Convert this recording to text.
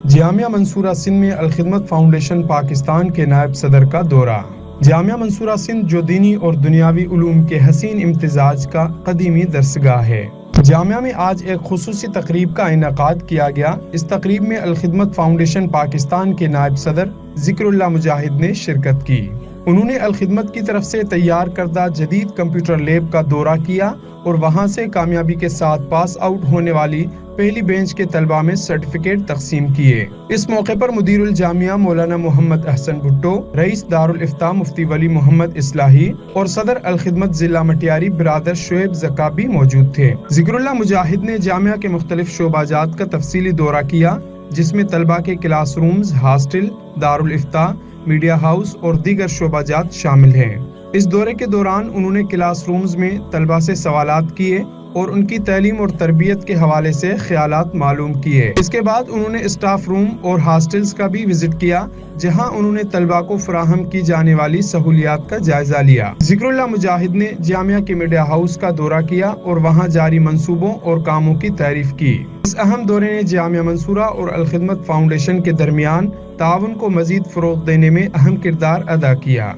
جامعہ منصورہ سندھ میں الخدمت فاؤنڈیشن پاکستان کے نائب صدر کا دورہ۔ جامعہ منصورہ سندھ جو دینی اور دنیاوی علوم کے حسین امتزاج کا قدیمی درسگاہ ہے۔ جامعہ میں آج ایک خصوصی تقریب کا انعقاد کیا گیا۔ اس تقریب میں الخدمت فاؤنڈیشن پاکستان کے نائب صدر ذکر اللہ مجاہد نے شرکت کی۔ انہوں نے الخدمت کی طرف سے تیار کردہ جدید کمپیوٹر لیب کا دورہ کیا اور وہاں سے کامیابی کے ساتھ پاس آؤٹ ہونے والی پہلی بینچ کے طلباء میں سرٹیفکیٹ تقسیم کیے۔ اس موقع پر مدیر الجامعہ مولانا محمد احسن بھٹو، رئیس دارالافتاء مفتی ولی محمد اصلاحی اور صدر الخدمت ضلع مٹیاری برادر شعیب زکا بھی موجود تھے۔ ذکر اللہ مجاہد نے جامعہ کے مختلف شعبہ جات کا تفصیلی دورہ کیا، جس میں طلباء کے کلاس رومز، ہاسٹل، دارالافتاء، میڈیا ہاؤس اور دیگر شعبہ جات شامل ہیں۔ اس دورے کے دوران انہوں نے کلاس رومز میں طلباء سے سوالات کیے اور ان کی تعلیم اور تربیت کے حوالے سے خیالات معلوم کیے۔ اس کے بعد انہوں نے اسٹاف روم اور ہاسٹلز کا بھی وزٹ کیا، جہاں انہوں نے طلباء کو فراہم کی جانے والی سہولیات کا جائزہ لیا۔ ذکر اللہ مجاہد نے جامعہ کے میڈیا ہاؤس کا دورہ کیا اور وہاں جاری منصوبوں اور کاموں کی تعریف کی۔ اس اہم دورے نے جامعہ منصورہ اور الخدمت فاؤنڈیشن کے درمیان تعاون کو مزید فروغ دینے میں اہم کردار ادا کیا۔